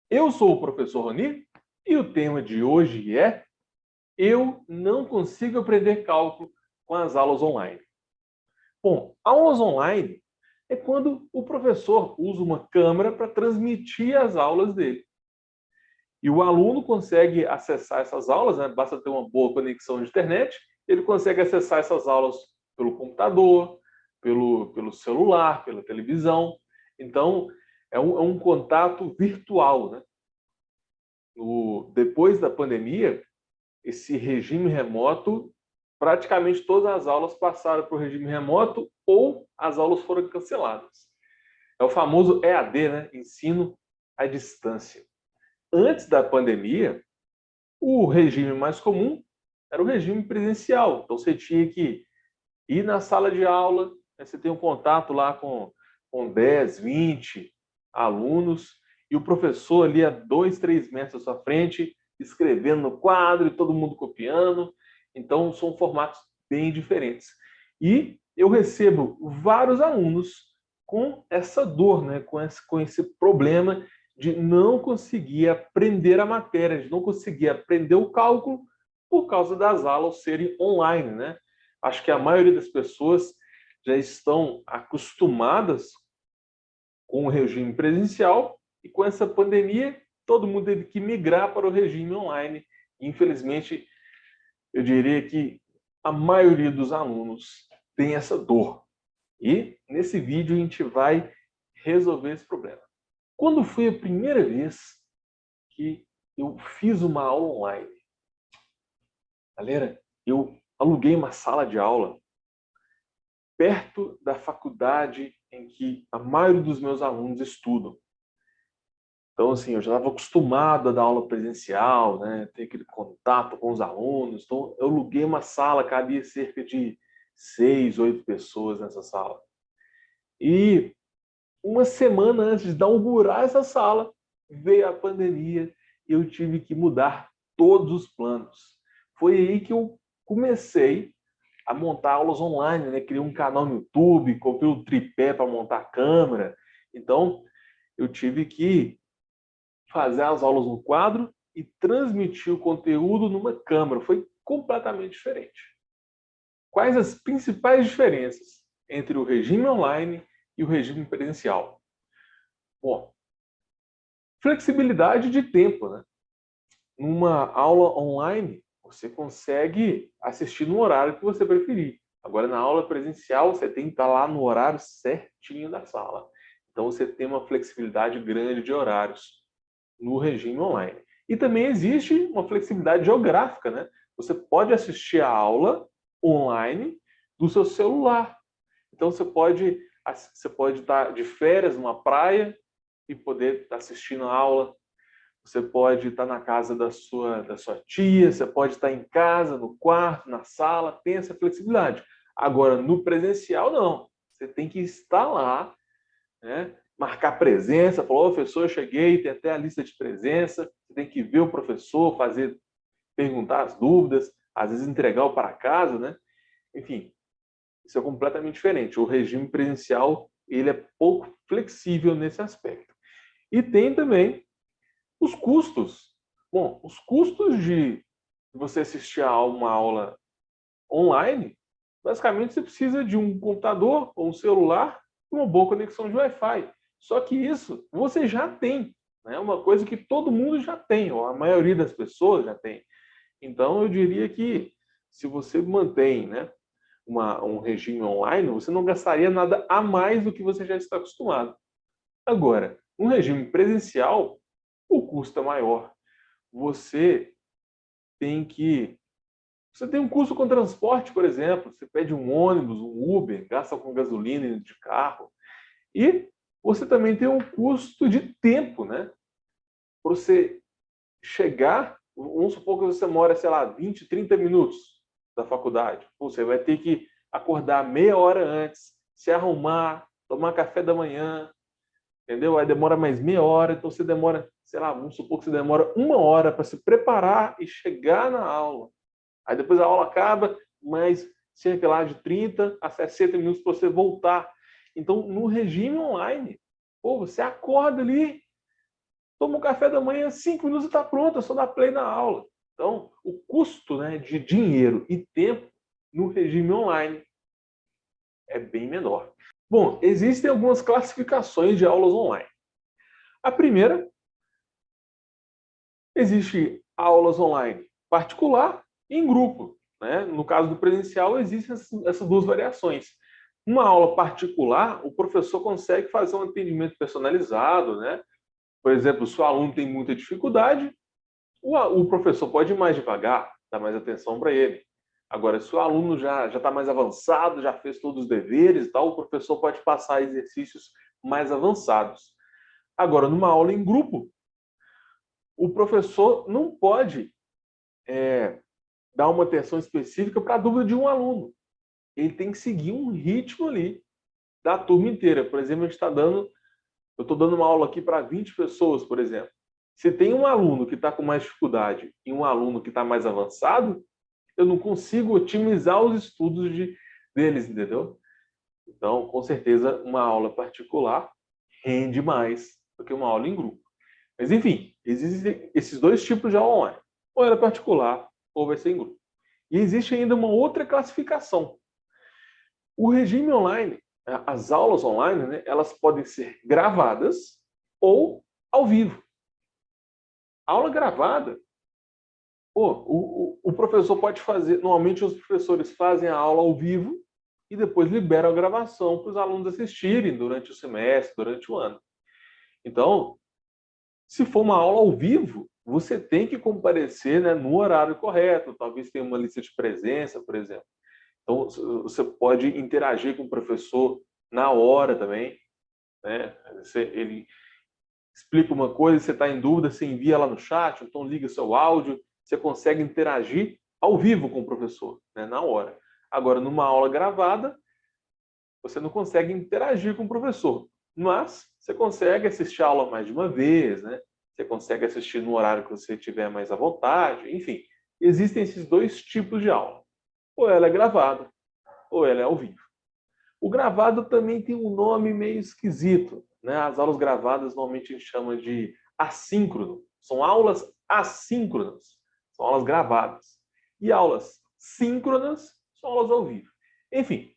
Eu sou o professor Roni e o tema de hoje é: eu não consigo aprender cálculo com as aulas online. Bom, aulas online é quando o professor usa uma câmera para transmitir as aulas dele. E o aluno consegue acessar essas aulas, né? Basta ter uma boa conexão de internet, ele consegue acessar essas aulas pelo computador, pelo celular, pela televisão. Então, é um contato virtual, né? Depois da pandemia, esse regime remoto, praticamente todas as aulas passaram para o regime remoto ou as aulas foram canceladas. É o famoso EAD, né? Ensino à distância. Antes da pandemia, o regime mais comum era o regime presencial. Então você tinha que ir na sala de aula, né? Você tem um contato lá com 10, 20 alunos, e o professor ali a 2, 3 metros à sua frente, escrevendo no quadro e todo mundo copiando. Então são formatos bem diferentes. E eu recebo vários alunos com essa dor, né? com esse problema de não conseguir aprender a matéria, de não conseguir aprender o cálculo por causa das aulas serem online, né? Acho que a maioria das pessoas já estão acostumadas com o regime presencial e com essa pandemia todo mundo teve que migrar para o regime online. Infelizmente, eu diria que a maioria dos alunos tem essa dor. E nesse vídeo a gente vai resolver esse problema. Quando foi a primeira vez que eu fiz uma aula online? Galera, eu aluguei uma sala de aula perto da faculdade em que a maioria dos meus alunos estudam. Então, assim, eu já estava acostumado a dar aula presencial, né? Ter aquele contato com os alunos. Então, eu aluguei uma sala, cabia cerca de 6, 8 pessoas nessa sala. E uma semana antes de inaugurar essa sala, veio a pandemia e eu tive que mudar todos os planos. Foi aí que eu comecei a montar aulas online, né? Criei um canal no YouTube, comprei o tripé para montar a câmera. Então, eu tive que fazer as aulas no quadro e transmitir o conteúdo numa câmera. Foi completamente diferente. Quais as principais diferenças entre o regime online e o regime presencial? Bom, flexibilidade de tempo, né? Numa aula online, você consegue assistir no horário que você preferir. Agora, na aula presencial, você tem que estar lá no horário certinho da sala. Então, você tem uma flexibilidade grande de horários no regime online. E também existe uma flexibilidade geográfica, né? Você pode assistir a aula online do seu celular. Então, você pode estar de férias numa praia e poder estar assistindo a aula. Você pode estar na casa da sua tia, você pode estar em casa, no quarto, na sala, tem essa flexibilidade. Agora, no presencial, não. Você tem que estar lá, né? Marcar presença, falar, ô, professor, eu cheguei, tem até a lista de presença, você tem que ver o professor, perguntar as dúvidas, às vezes entregar o para casa, né? Enfim, isso é completamente diferente. O regime presencial, ele é pouco flexível nesse aspecto. E tem também os custos. Bom, os custos de você assistir a uma aula online, basicamente você precisa de um computador ou um celular e uma boa conexão de Wi-Fi. Só que isso você já tem. É, né? Uma coisa que todo mundo já tem, ou a maioria das pessoas já tem. Então, eu diria que se você mantém, né, um regime online, você não gastaria nada a mais do que você já está acostumado. Agora, um regime presencial, o custo é maior. Você tem que. Você tem um custo com transporte, por exemplo. Você pede um ônibus, um Uber, gasta com gasolina de carro. E você também tem um custo de tempo, né? Para você chegar, vamos supor que você mora, sei lá, 20, 30 minutos da faculdade. Você vai ter que acordar meia hora antes, se arrumar, tomar café da manhã, entendeu? Aí demora mais meia hora, então você demora, sei lá, vamos supor que você demora uma hora para se preparar e chegar na aula. Aí depois a aula acaba, mais cerca lá de 30 a 60 minutos para você voltar. Então, no regime online, pô, você acorda ali, toma um café da manhã, 5 minutos está pronto, é só dar play na aula. Então, o custo, né, de dinheiro e tempo no regime online é bem menor. Bom, existem algumas classificações de aulas online. A primeira, existe aulas online particular e em grupo, né? No caso do presencial, existem essas duas variações. Uma aula particular, o professor consegue fazer um atendimento personalizado, né? Por exemplo, se o aluno tem muita dificuldade, o professor pode ir mais devagar, dar mais atenção para ele. Agora, se o aluno já está mais avançado, já fez todos os deveres e tal, o professor pode passar exercícios mais avançados. Agora, numa aula em grupo, o professor não pode dar uma atenção específica para a dúvida de um aluno. Ele tem que seguir um ritmo ali da turma inteira. Por exemplo, eu estou dando uma aula aqui para 20 pessoas, por exemplo. Se tem um aluno que está com mais dificuldade e um aluno que está mais avançado, eu não consigo otimizar os estudos deles, entendeu? Então, com certeza, uma aula particular rende mais do que uma aula em grupo. Mas, enfim, existem esses dois tipos de aula online. Ou ela é particular, ou vai ser em grupo. E existe ainda uma outra classificação. O regime online, as aulas online, né, elas podem ser gravadas ou ao vivo. A aula gravada, o professor pode fazer, normalmente os professores fazem a aula ao vivo e depois liberam a gravação para os alunos assistirem durante o semestre, durante o ano. Então, se for uma aula ao vivo, você tem que comparecer, né, no horário correto, talvez tenha uma lista de presença, por exemplo. Então, você pode interagir com o professor na hora também, né? Ele explica uma coisa, você está em dúvida, você envia lá no chat, então liga seu áudio, você consegue interagir ao vivo com o professor, né, na hora. Agora, numa aula gravada, você não consegue interagir com o professor, mas você consegue assistir a aula mais de uma vez, né? Você consegue assistir no horário que você tiver mais à vontade, enfim. Existem esses dois tipos de aula. Ou ela é gravada, ou ela é ao vivo. O gravado também tem um nome meio esquisito, né? As aulas gravadas normalmente a gente chama de assíncrono. São aulas assíncronas, são aulas gravadas. E aulas síncronas são aulas ao vivo. Enfim,